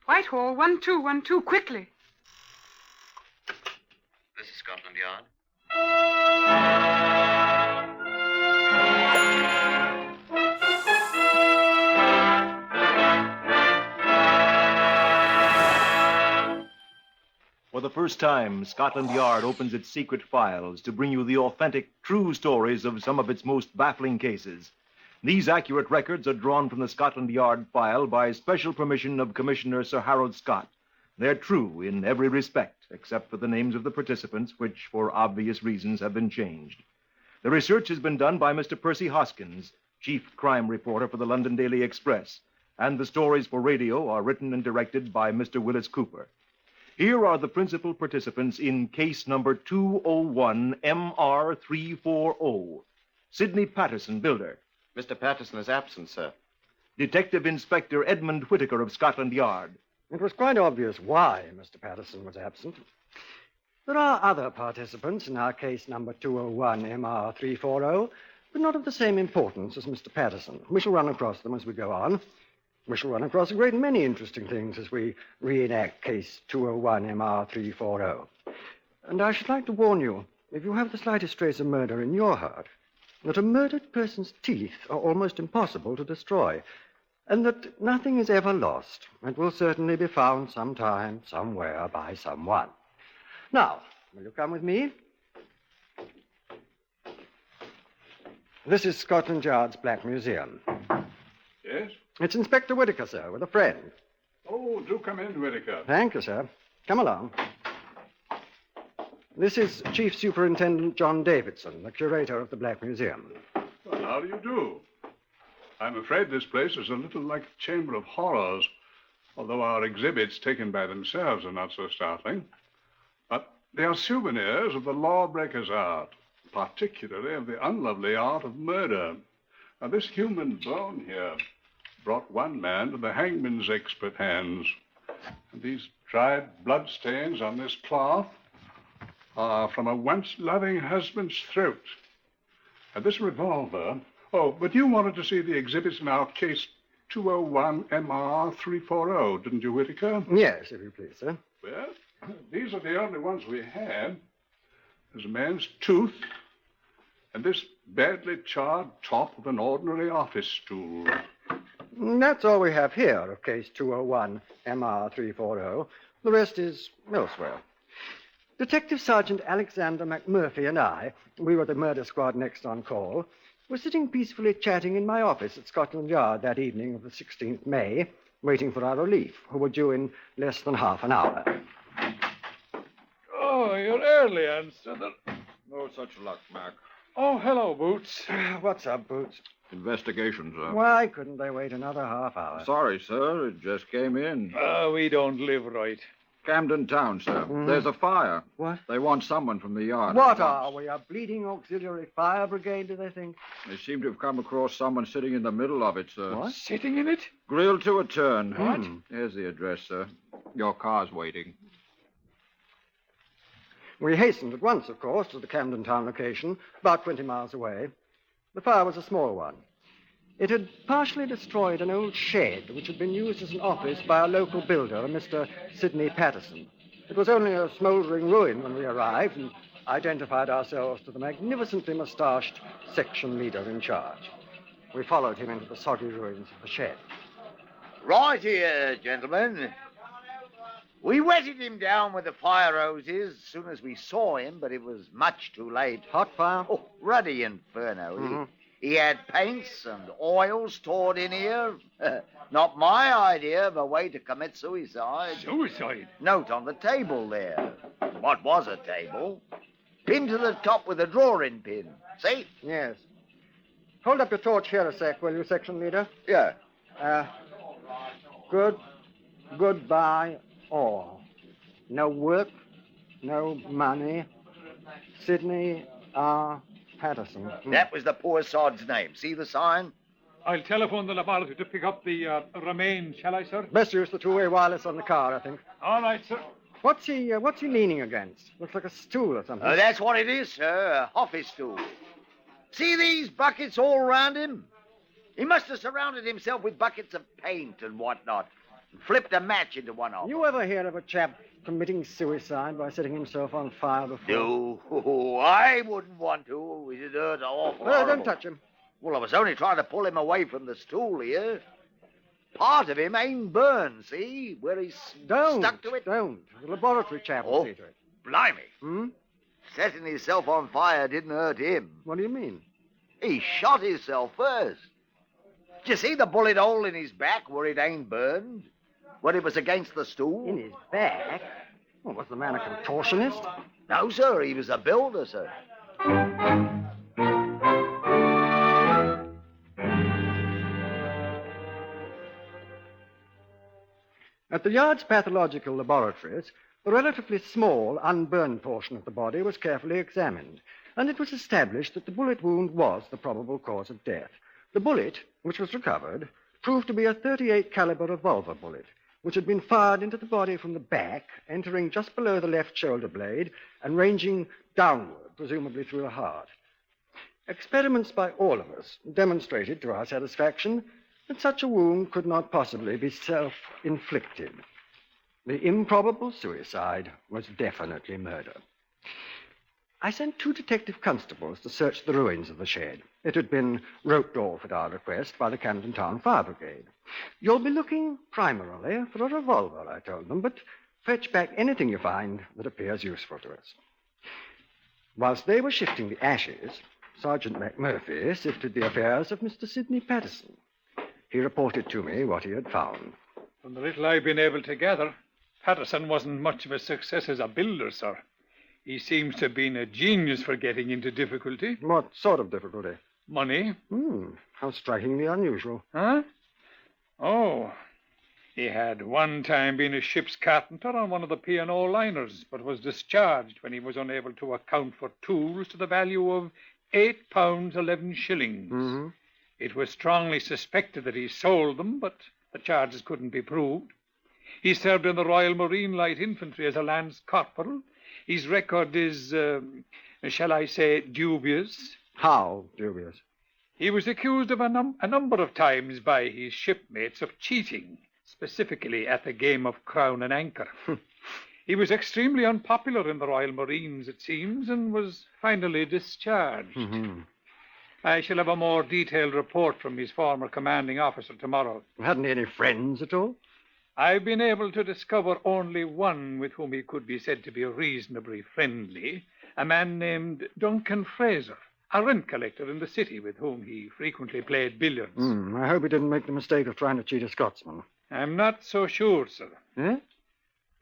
Whitehall, 1212, quickly. This is Scotland Yard. For the first time, Scotland Yard opens its secret files to bring you the authentic, true stories of some of its most baffling cases. These accurate records are drawn from the Scotland Yard file by special permission of Commissioner Sir Harold Scott. They're true in every respect, except for the names of the participants, which, for obvious reasons, have been changed. The research has been done by Mr. Percy Hoskins, chief crime reporter for the London Daily Express, and the stories for radio are written and directed by Mr. Wyllis Cooper. Here are the principal participants in case number 201 MR340. Sidney Patterson, builder. Mr. Patterson is absent, sir. Detective Inspector Edmund Whittaker of Scotland Yard. It was quite obvious why Mr. Patterson was absent. There are other participants in our case number 201 MR340, but not of the same importance as Mr. Patterson. We shall run across them as we go on. We shall run across a great many interesting things as we reenact case 201 MR340. And I should like to warn you, if you have the slightest trace of murder in your heart, that a murdered person's teeth are almost impossible to destroy, and that nothing is ever lost. It will certainly be found sometime, somewhere, by someone. Now, will you come with me? This is Scotland Yard's Black Museum. Yes? It's Inspector Whittaker, sir, with a friend. Oh, do come in, Whittaker. Thank you, sir. Come along. This is Chief Superintendent John Davidson, the curator of the Black Museum. Well, how do you do? I'm afraid this place is a little like a chamber of horrors, although our exhibits taken by themselves are not so startling. But they are souvenirs of the lawbreaker's art, particularly of the unlovely art of murder. Now, this human bone here brought one man to the hangman's expert hands. And these dried bloodstains on this cloth are from a once-loving husband's throat. And this revolver... Oh, but you wanted to see the exhibits in our case 201 MR340, didn't you, Whittaker? Yes, if you please, sir. Well, these are the only ones we had. There's a man's tooth and this badly charred top of an ordinary office stool. That's all we have here of case 201 MR340. The rest is elsewhere. Detective Sergeant Alexander McMurphy and I, we were the murder squad next on call, were sitting peacefully chatting in my office at Scotland Yard that evening of the 16th May, waiting for our relief, who were due in less than half an hour. Oh, you're early, Anson. No such luck, Mac. Oh, hello, Boots. What's up, Boots? Investigation, sir. Why couldn't they wait another half hour? Sorry, sir. It just came in. We don't live right. Camden Town, sir. There's a fire. What? They want someone from the yard. What are we, a bleeding auxiliary fire brigade, do they think? They seem to have come across someone sitting in the middle of it, sir. What? Sitting in it? Grilled to a turn. What? Here's the address, sir. Your car's waiting. We hastened at once, of course, to the Camden Town location, about 20 miles away. The fire was a small one. It had partially destroyed an old shed which had been used as an office by a local builder, Mr. Sidney Patterson. It was only a smouldering ruin when we arrived and identified ourselves to the magnificently moustached section leader in charge. We followed him into the soggy ruins of the shed. Right here, gentlemen. We wetted him down with the fire hoses as soon as we saw him, but it was much too late. Hot fire? Oh, ruddy inferno. He had paints and oils stored in here. Not my idea of a way to commit suicide. Suicide? Note on the table there. What was a table? Pinned to the top with a drawing pin. See? Yes. Hold up your torch here a sec, will you, section leader? Yeah. Goodbye, all. No work, no money. Sidney R. Patterson. That was the poor sod's name. See the sign? I'll telephone the laboratory to pick up the remains, shall I, sir? Best use the two-way wireless on the car, I think. All right, sir. What's he leaning against? Looks like a stool or something. That's what it is, sir. A office stool. See these buckets all round him? He must have surrounded himself with buckets of paint and whatnot. and flipped a match into one of them. You ever hear of a chap committing suicide by setting himself on fire before? No, I wouldn't want to. He'd hurt awful. Well, horrible. don't touch him. Well, I was only trying to pull him away from the stool here. Part of him ain't burned, see? Where he's stuck to it. Don't. The laboratory chap will see to it. Blimey. Hmm? Setting himself on fire didn't hurt him. What do you mean? He shot himself first. Did you see the bullet hole in his back where it ain't burned? When it was against the stool? In his back? Well, was the man a contortionist? No, sir. He was a builder, sir. At the Yard's pathological laboratories, the relatively small, unburned portion of the body was carefully examined, and it was established that the bullet wound was the probable cause of death. The bullet, which was recovered, proved to be a .38 caliber revolver bullet, which had been fired into the body from the back, entering just below the left shoulder blade and ranging downward, presumably through the heart. Experiments by all of us demonstrated to our satisfaction that such a wound could not possibly be self-inflicted. The improbable suicide was definitely murder. I sent 2 detective constables to search the ruins of the shed. It had been roped off at our request by the Camden Town Fire Brigade. You'll be looking primarily for a revolver, I told them, but fetch back anything you find that appears useful to us. Whilst they were shifting the ashes, Sergeant McMurphy sifted the affairs of Mr. Sidney Patterson. He reported to me what he had found. From the little I've been able to gather, Patterson wasn't much of a success as a builder, sir. He seems to have been a genius for getting into difficulty. What sort of difficulty? Money. How strikingly unusual. Huh? Oh, he had one time been a ship's carpenter on one of the P&O liners, but was discharged when he was unable to account for tools to the value of £8 11 shillings. Mm-hmm. It was strongly suspected that he sold them, but the charges couldn't be proved. He served in the Royal Marine Light Infantry as a Lance Corporal. His record is, shall I say, dubious. How dubious? He was accused of a number of times by his shipmates of cheating, specifically at the game of Crown and Anchor. He was extremely unpopular in the Royal Marines, it seems, and was finally discharged. Mm-hmm. I shall have a more detailed report from his former commanding officer tomorrow. Hadn't he any friends at all? I've been able to discover only one with whom he could be said to be reasonably friendly, a man named Duncan Frazier, a rent collector in the city with whom he frequently played billiards. I hope he didn't make the mistake of trying to cheat a Scotsman. I'm not so sure, sir. Eh?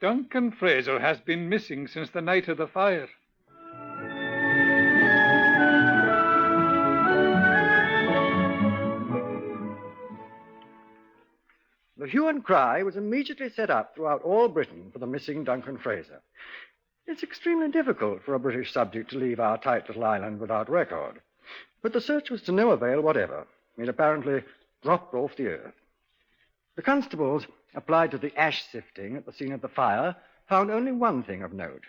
Duncan Frazier has been missing since the night of the fire. The hue and cry was immediately set up throughout all Britain for the missing Duncan Frazier. It's extremely difficult for a British subject to leave our tight little island without record. But the search was to no avail whatever. It apparently dropped off the earth. The constables, applied to the ash sifting at the scene of the fire, found only one thing of note: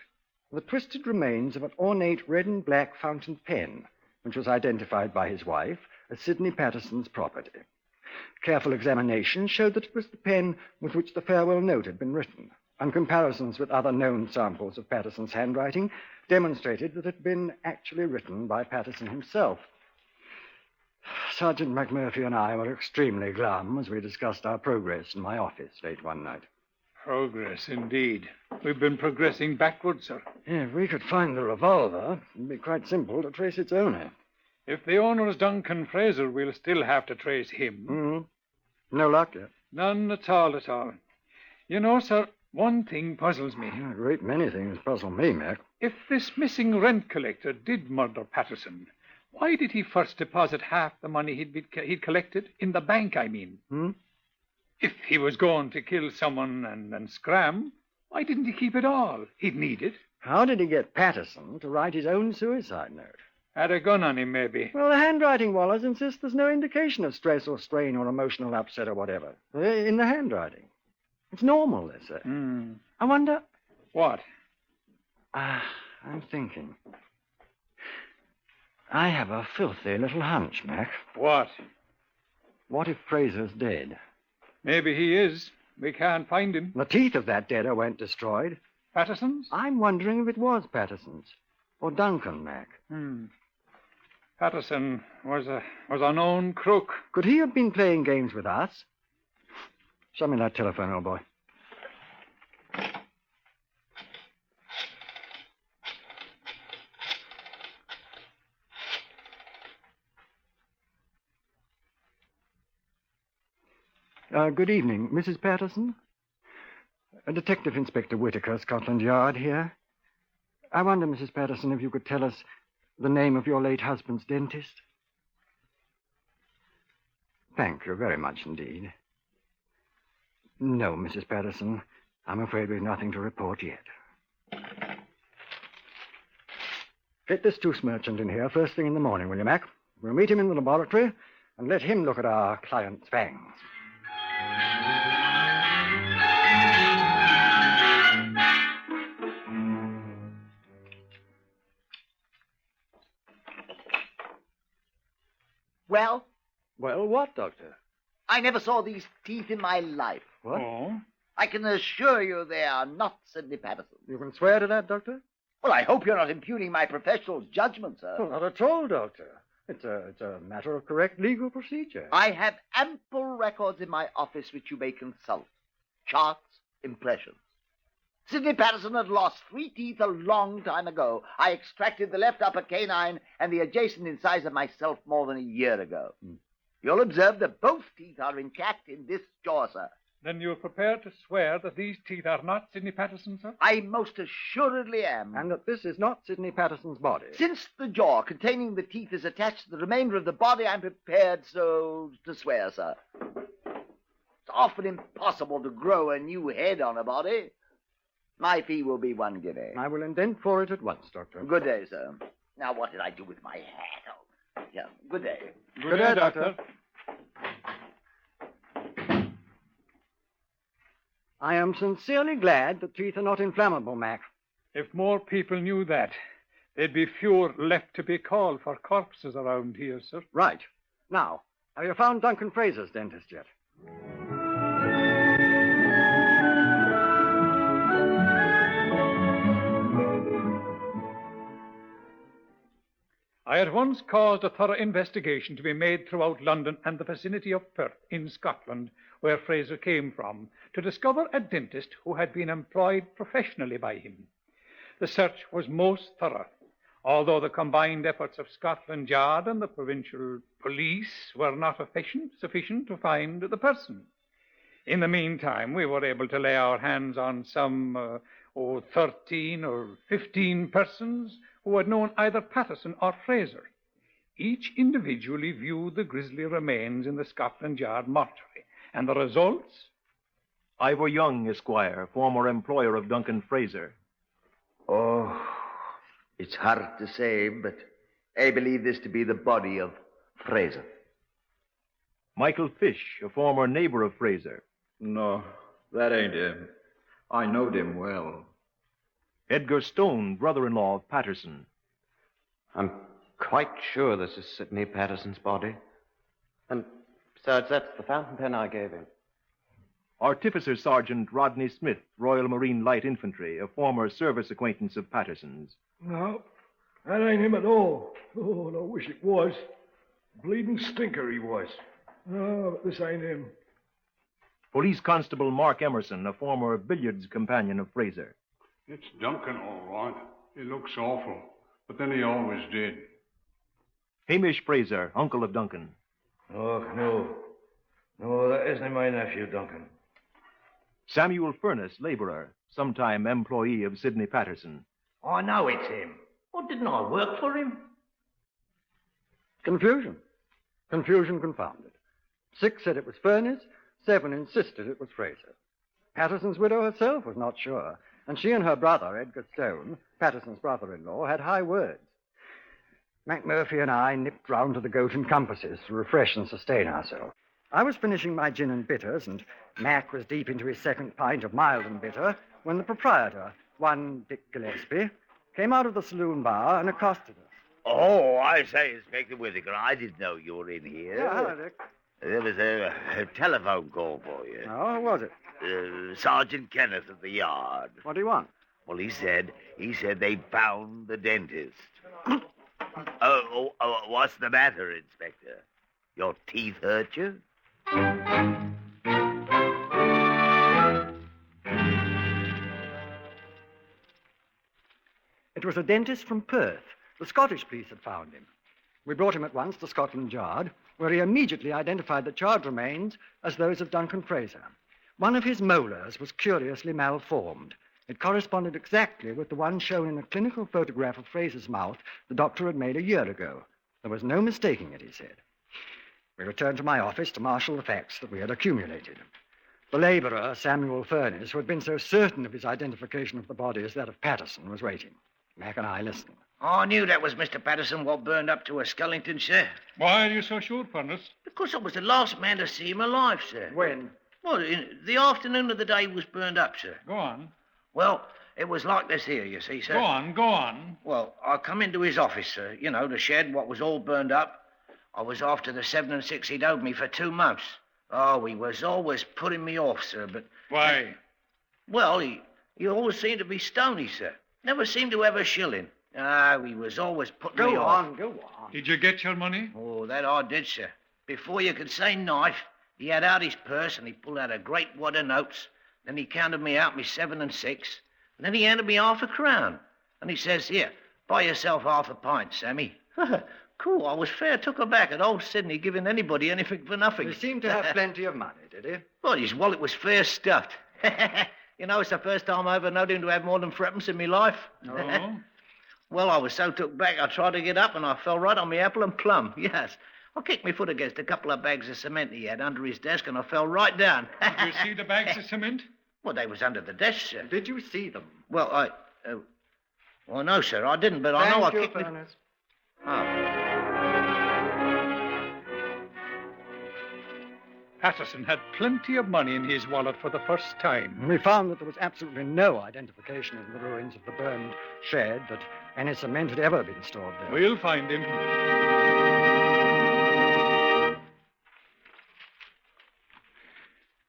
the twisted remains of an ornate red and black fountain pen, which was identified by his wife as Sidney Patterson's property. Careful examination showed that it was the pen with which the farewell note had been written, and comparisons with other known samples of Patterson's handwriting demonstrated that it had been actually written by Patterson himself. Sergeant McMurphy and I were extremely glum as we discussed our progress in my office late one night. Progress, indeed. We've been progressing backwards, sir. If we could find the revolver, it'd be quite simple to trace its owner. If the owner is Duncan Frazier, we'll still have to trace him. Mm-hmm. No luck yet. None at all, at all. You know, sir, one thing puzzles me. A great many things puzzle me, Mac. If this missing rent collector did murder Patterson, why did he first deposit half the money he'd collected? In the bank, I mean. If he was going to kill someone and scram, why didn't he keep it all? He'd need it. How did he get Patterson to write his own suicide note? Had a gun on him, maybe. Well, the handwriting wallahs insist there's no indication of stress or strain or emotional upset or whatever in the handwriting. It's normal, they say. I wonder... What? I'm thinking. I have a filthy little hunch, Mac. What? What if Fraser's dead? Maybe he is. We can't find him. The teeth of that debtor weren't destroyed. Patterson's? I'm wondering if it was Patterson's. Or Duncan, Mac. Patterson was a known crook. Could he have been playing games with us? Show me that telephone, old boy. Good evening, Mrs. Patterson. Detective Inspector Whitaker, Scotland Yard here. I wonder, Mrs. Patterson, if you could tell us the name of your late husband's dentist. Thank you very much indeed. No, Mrs. Patterson, I'm afraid we've nothing to report yet. Get this tooth merchant in here first thing in the morning, will you, Mac? We'll meet him in the laboratory and let him look at our client's fangs. Well? Well, what, Doctor? I never saw these teeth in my life. What? Oh? I can assure you they are not Sidney Patterson. You can swear to that, Doctor? Well, I hope you're not impugning my professional judgment, sir. Oh, not at all, Doctor. It's a matter of correct legal procedure. I have ample records in my office which you may consult. Charts, impressions. Sidney Patterson had lost 3 teeth a long time ago. I extracted the left upper canine and the adjacent incisor myself more than a year ago. You'll observe that both teeth are intact in this jaw, sir. Then you're prepared to swear that these teeth are not Sidney Patterson, sir? I most assuredly am. And that this is not Sidney Patterson's body. Since the jaw containing the teeth is attached to the remainder of the body, I'm prepared so to swear, sir. It's often impossible to grow a new head on a body. My fee will be 1 guinea. I will indent for it at once, Doctor. Good day, sir. Now, what did I do with my hat? Oh, yeah, good day. Good day, Doctor. I am sincerely glad the teeth are not inflammable, Mac. If more people knew that, there'd be fewer left to be called for corpses around here, sir. Right. Now, have you found Duncan Frazier's dentist yet? I at once caused a thorough investigation to be made throughout London and the vicinity of Perth in Scotland, where Frazier came from, to discover a dentist who had been employed professionally by him. The search was most thorough, although the combined efforts of Scotland Yard and the provincial police were not sufficient to find the person. In the meantime, we were able to lay our hands on some 13 or 15 persons who had known either Patterson or Frazier. Each individually viewed the grisly remains in the Scotland Yard mortuary, and the results? Ivor Young, Esquire, former employer of Duncan Frazier. Oh, it's hard to say, but I believe this to be the body of Frazier. Michael Fish, a former neighbor of Frazier. No, that ain't him. I knowed him well. Edgar Stone, brother-in-law of Patterson. I'm quite sure this is Sidney Patterson's body. And besides, that's the fountain pen I gave him. Artificer Sergeant Rodney Smith, Royal Marine Light Infantry, a former service acquaintance of Patterson's. No, that ain't him at all. Oh, and I wish it was. Bleeding stinker he was. No, but this ain't him. Police Constable Mark Emerson, a former billiards companion of Frazier. It's Duncan, all right. He looks awful, but then he always did. Hamish Frazier, uncle of Duncan. Oh, no. No, that isn't my nephew, Duncan. Samuel Furness, laborer, sometime employee of Sidney Patterson. I know it's him. Well, didn't I work for him? Confusion. Confusion confounded. 6 said it was Furness, 7 insisted it was Frazier. Patterson's widow herself was not sure, and she and her brother, Edgar Stone, Patterson's brother-in-law, had high words. McMurphy and I nipped round to the Goat and Compasses to refresh and sustain ourselves. I was finishing my gin and bitters, and Mac was deep into his second pint of mild and bitter, when the proprietor, one Dick Gillespie, came out of the saloon bar and accosted us. Oh, I say, Inspector Whitaker, I didn't know you were in here. Yeah, hello, Dick. There was a telephone call for you. Oh, who was it? Sergeant Kenneth at the yard. What do you want? Well, he said they found the dentist. What's the matter, Inspector? Your teeth hurt you? It was a dentist from Perth. The Scottish police had found him. We brought him at once to Scotland Yard, where he immediately identified the charred remains as those of Duncan Frazier. One of his molars was curiously malformed. It corresponded exactly with the one shown in a clinical photograph of Frazier's mouth the doctor had made a year ago. There was no mistaking it, he said. We returned to my office to marshal the facts that we had accumulated. The labourer, Samuel Furnace, who had been so certain of his identification of the body as that of Patterson, was waiting. Mac and I listened. I knew that was Mr. Patterson what burned up to a skeleton, sir. Why are you so sure, Furnace? Because I was the last man to see him alive, sir. When? Well, in the afternoon of the day he was burned up, sir. Go on. Well, it was like this here, you see, sir. Go on. Well, I come into his office, sir. You know, the shed, what was all burned up. I was after the 7 and 6 he'd owed me for 2 months. Oh, he was always putting me off, sir, but... Why? Well, he always seemed to be stony, sir. Never seemed to have a shilling. Ah, he was always putting me off. Go on. Did you get your money? Oh, that I did, sir. Before you could say knife, he had out his purse and he pulled out a great wad of notes. Then he counted me out me 7 and 6. And then he handed me half a crown. And he says, here, buy yourself half a pint, Sammy. Cool, I was fair took aback at old Sydney giving anybody anything for nothing. He seemed to have plenty of money, did he? Well, his wallet was fair stuffed. You know, it's the first time I ever known him to have more than threepence in me life. Oh? Well, I was so took back, I tried to get up and I fell right on me apple and plum. Yes. I kicked my foot against a couple of bags of cement he had under his desk and I fell right down. Did you see the bags of cement? Well, they was under the desk, sir. Did you see them? Well, well, no, sir, I didn't, but I know I kicked me... Furnace. Oh. Patterson had plenty of money in his wallet for the first time. We found that there was absolutely no identification in the ruins of the burned shed that any cement had ever been stored there. We'll find him.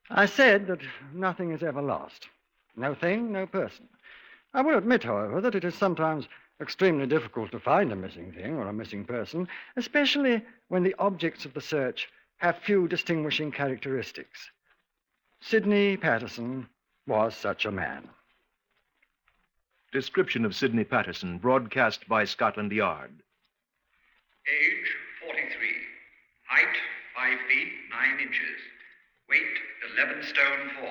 I said that nothing is ever lost. No thing, no person. I will admit, however, that it is sometimes extremely difficult to find a missing thing or a missing person, especially when the objects of the search have few distinguishing characteristics. Sidney Patterson was such a man. Description of Sidney Patterson, broadcast by Scotland Yard. Age, 43. Height, 5 feet, 9 inches. Weight, 11 stone 4.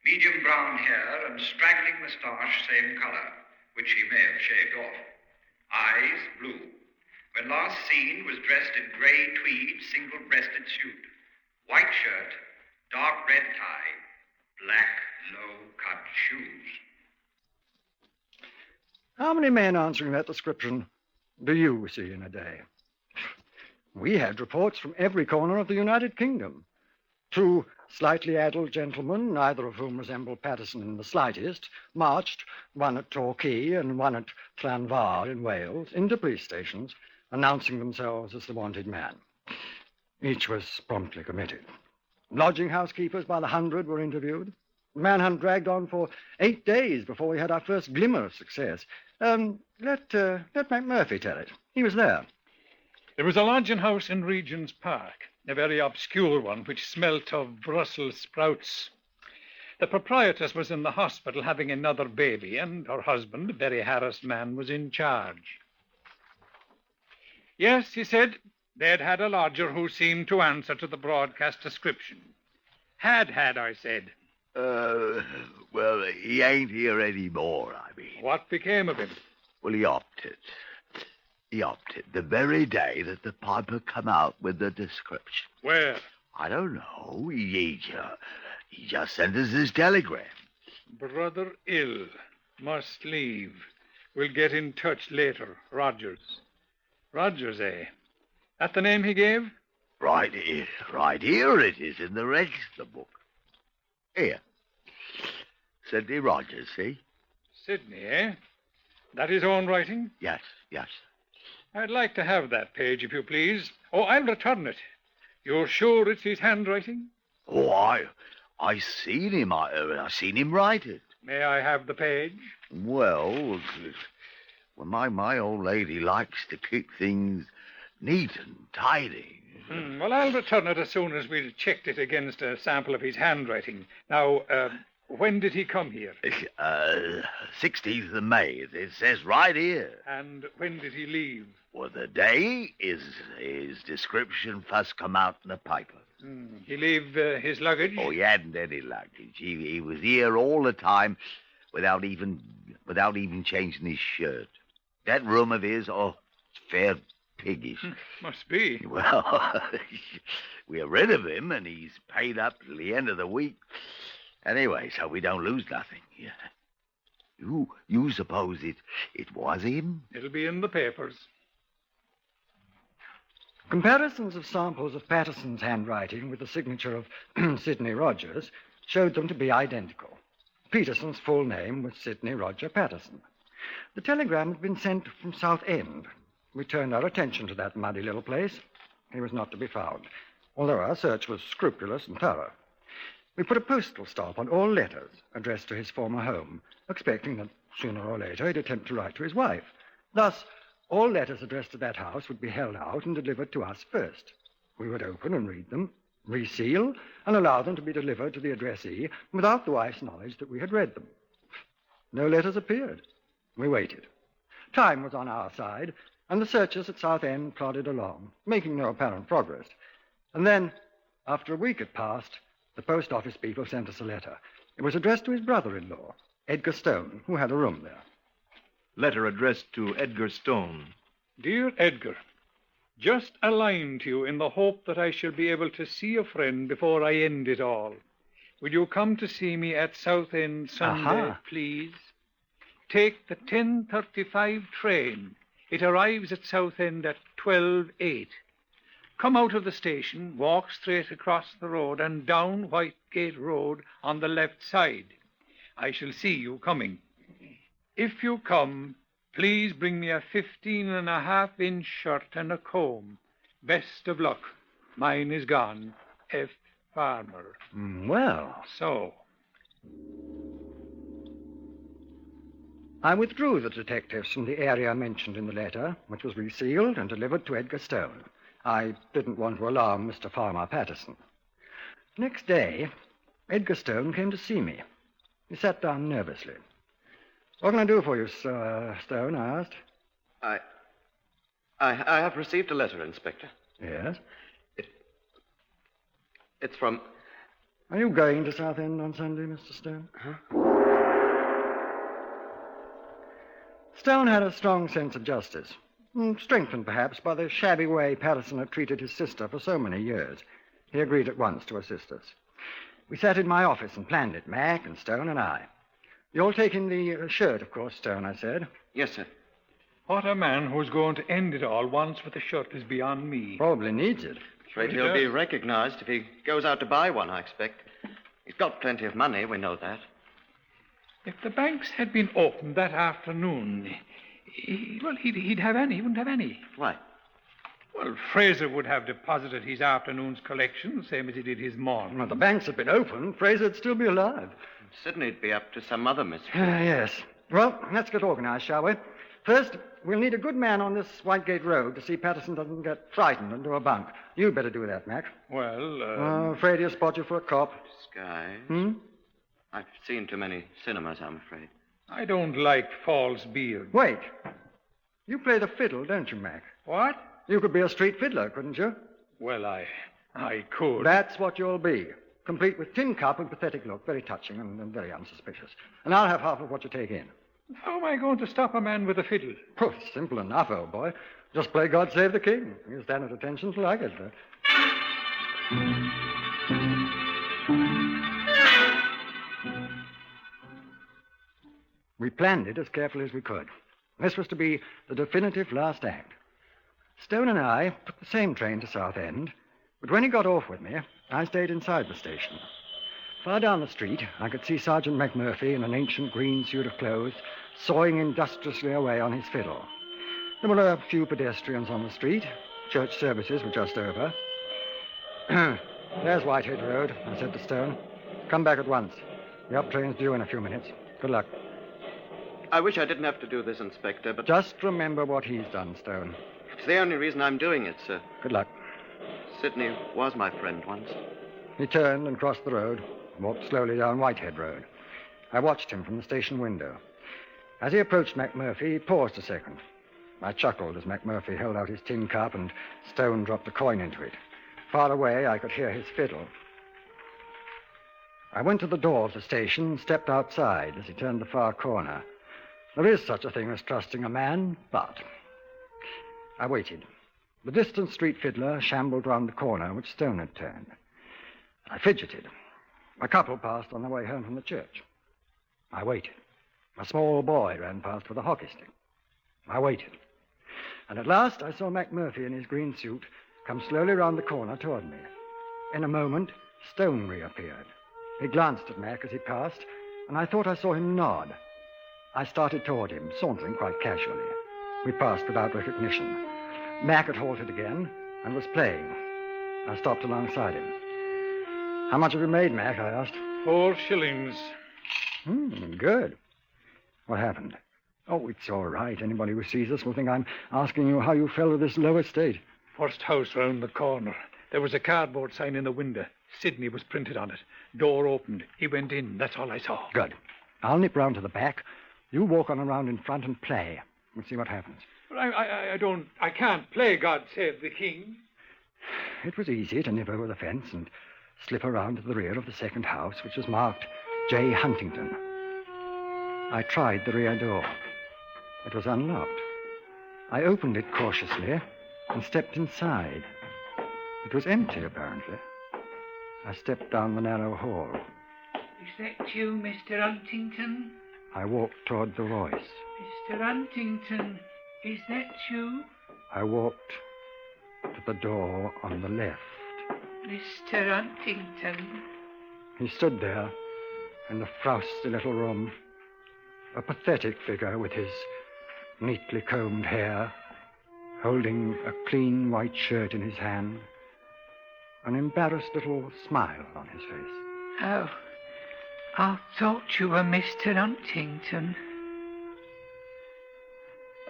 Medium brown hair and straggling moustache, same color, which he may have shaved off. Eyes, blue. When last seen, was dressed in grey tweed, single-breasted suit. White shirt, dark red tie, black, low-cut shoes. How many men answering that description do you see in a day? We had reports from every corner of the United Kingdom. 2 slightly addled gentlemen, neither of whom resembled Patterson in the slightest, marched, one at Torquay and one at Llanfair in Wales, into police stations, announcing themselves as the wanted man. Each was promptly committed. Lodging house keepers by the 100 were interviewed. The manhunt dragged on for 8 days before we had our first glimmer of success. Let McMurphy tell it. He was there. There was a lodging house in Regent's Park, a very obscure one which smelt of Brussels sprouts. The proprietress was in the hospital having another baby, and her husband, a very harassed man, was in charge. Yes, he said, they'd had a lodger who seemed to answer to the broadcast description. Had, I said. Well, he ain't here anymore, I mean. What became of him? Well, he opted. He opted the very day that the piper come out with the description. Where? I don't know. He just sent us his telegram. Brother ill. Must leave. We'll get in touch later. Rogers. Rogers, eh? That the name he gave? Right here it is in the register book. Here. Sidney Rogers, see? Sidney, eh? That his own writing? Yes. I'd like to have that page, if you please. Oh, I'll return it. You're sure it's his handwriting? Oh, I seen him. I seen him write it. May I have the page? Well, my old lady likes to keep things neat and tidy. Well, I'll return it as soon as we've checked it against a sample of his handwriting. Now, when did he come here? 16th of May. It says right here. And when did he leave? Well, the day his description first come out in the paper. He leave his luggage? Oh, he hadn't any luggage. He was here all the time without even changing his shirt. That room of his, it's fair piggish. Must be. Well, we're rid of him, and he's paid up till the end of the week. Anyway, so we don't lose nothing. You suppose it was him? It'll be in the papers. Comparisons of samples of Patterson's handwriting with the signature of Sidney Rogers showed them to be identical. Peterson's full name was Sidney Roger Patterson. The telegram had been sent from Southend. We turned our attention to that muddy little place. He was not to be found, although our search was scrupulous and thorough. We put a postal stamp on all letters addressed to his former home, expecting that sooner or later he'd attempt to write to his wife. Thus, all letters addressed to that house would be held out and delivered to us first. We would open and read them, reseal, and allow them to be delivered to the addressee without the wife's knowledge that we had read them. No letters appeared. We waited. Time was on our side, and the searchers at Southend plodded along, making no apparent progress. And then, after a week had passed, the post office people sent us a letter. It was addressed to his brother-in-law, Edgar Stone, who had a room there. Letter addressed to Edgar Stone. Dear Edgar, just a line to you in the hope that I shall be able to see a friend before I end it all. Will you come to see me at Southend Sunday, please? Take the 10:35 train. It arrives at Southend at 12:08. Come out of the station, walk straight across the road and down Whitegate Road on the left side. I shall see you coming. If you come, please bring me a 15.5-inch shirt and a comb. Best of luck. Mine is gone. F. Farmer. Well. So. I withdrew the detectives from the area mentioned in the letter, which was resealed and delivered to Edgar Stone. I didn't want to alarm Mr. Farmer Patterson. Next day, Edgar Stone came to see me. He sat down nervously. What can I do for you, Sir Stone? I asked. I have received a letter, Inspector. Yes? It's from... Are you going to Southend on Sunday, Mr. Stone? Huh? Stone had a strong sense of justice, strengthened perhaps by the shabby way Patterson had treated his sister for so many years. He agreed at once to assist us. We sat in my office and planned it, Mac and Stone and I. You'll take in the shirt, of course, Stone, I said. Yes, sir. What a man who's going to end it all once with a shirt is beyond me. Probably needs it. Afraid he'll be recognized if he goes out to buy one, I expect. He's got plenty of money, we know that. If the banks had been opened that afternoon, he wouldn't have any. Why? Well, Frazier would have deposited his afternoon's collection, same as he did his morning. Well, the banks had been open, Fraser'd still be alive. Sydney'd be up to some other mystery. Yes. Well, let's get organized, shall we? First, we'll need a good man on this Whitegate Road to see Patterson doesn't get frightened into a bunk. You'd better do that, Mac. Well, afraid he'll spot you for a cop. Disguise? I've seen too many cinemas, I'm afraid. I don't like false beards. Wait. You play the fiddle, don't you, Mac? What? You could be a street fiddler, couldn't you? Well, I could. That's what you'll be. Complete with tin cup and pathetic look. Very touching and very unsuspicious. And I'll have half of what you take in. How am I going to stop a man with a fiddle? Oh, simple enough, old boy. Just play God Save the King. You stand at attention till I get there. We planned it as carefully as we could. This was to be the definitive last act. Stone and I took the same train to Southend, but when he got off with me, I stayed inside the station. Far down the street, I could see Sergeant McMurphy in an ancient green suit of clothes, sawing industriously away on his fiddle. There were a few pedestrians on the street. Church services were just over. There's Whitehead Road, I said to Stone. Come back at once. The up train's due in a few minutes. Good luck. I wish I didn't have to do this, Inspector, but... Just remember what he's done, Stone. It's the only reason I'm doing it, sir. Good luck. Sidney was my friend once. He turned and crossed the road, and walked slowly down Whitehead Road. I watched him from the station window. As he approached McMurphy, he paused a second. I chuckled as McMurphy held out his tin cup and Stone dropped a coin into it. Far away, I could hear his fiddle. I went to the door of the station and stepped outside as he turned the far corner. There is such a thing as trusting a man, but... I waited. The distant street fiddler shambled round the corner which Stone had turned. I fidgeted. A couple passed on their way home from the church. I waited. A small boy ran past with a hockey stick. I waited. And at last I saw McMurphy in his green suit come slowly round the corner toward me. In a moment, Stone reappeared. He glanced at Mac as he passed, and I thought I saw him nod. I started toward him, sauntering quite casually. We passed without recognition. Mac had halted again and was playing. I stopped alongside him. How much have you made, Mac? I asked. 4 shillings. Good. What happened? Oh, it's all right. Anybody who sees us will think I'm asking you how you fell to this low estate. First house round the corner. There was a cardboard sign in the window. Sydney was printed on it. Door opened. He went in. That's all I saw. Good. I'll nip round to the back. You walk on around in front and play. We'll see what happens. But I can't play God Save the King. It was easy to nip over the fence and slip around to the rear of the second house, which was marked J. Huntington. I tried the rear door. It was unlocked. I opened it cautiously and stepped inside. It was empty, apparently. I stepped down the narrow hall. Is that you, Mr. Huntington? I walked toward the voice. Mr. Huntington, is that you? I walked to the door on the left. Mr. Huntington. He stood there in the frosty little room, a pathetic figure with his neatly combed hair, holding a clean white shirt in his hand, an embarrassed little smile on his face. Oh, I thought you were Mr. Huntington.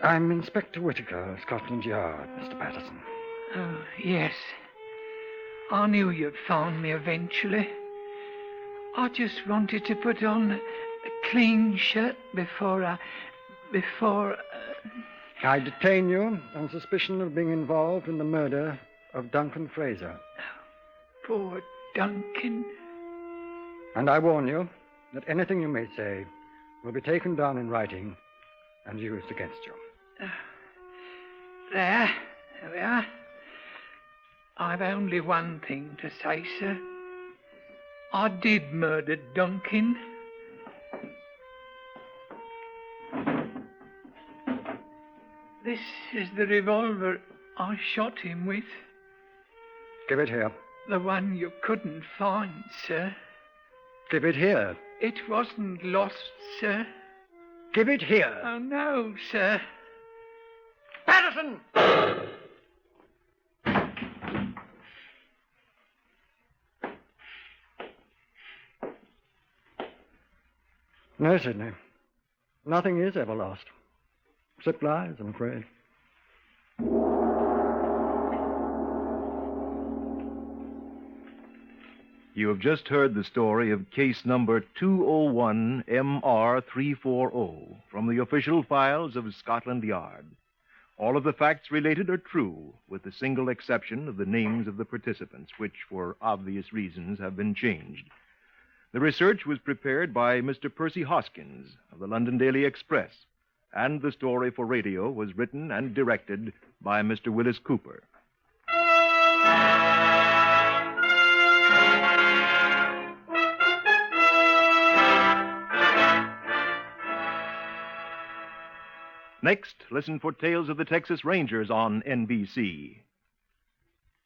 I'm Inspector Whittaker of Scotland Yard, Mr. Patterson. Oh, yes. I knew you'd find me eventually. I just wanted to put on a clean shirt before I detain you on suspicion of being involved in the murder of Duncan Frazier. Poor Duncan. And I warn you that anything you may say will be taken down in writing and used against you. There we are. I've only one thing to say, sir. I did murder Duncan. This is the revolver I shot him with. Give it here. The one you couldn't find, sir. Give it here. It wasn't lost, sir. Give it here. Oh, no, sir. Patterson! No, Sidney. Nothing is ever lost. Except lies, I'm afraid. You have just heard the story of case number 201 MR340 from the official files of Scotland Yard. All of the facts related are true, with the single exception of the names of the participants, which, for obvious reasons, have been changed. The research was prepared by Mr. Percy Hoskins of the London Daily Express, and the story for radio was written and directed by Mr. Wyllis Cooper. Next, listen for Tales of the Texas Rangers on NBC.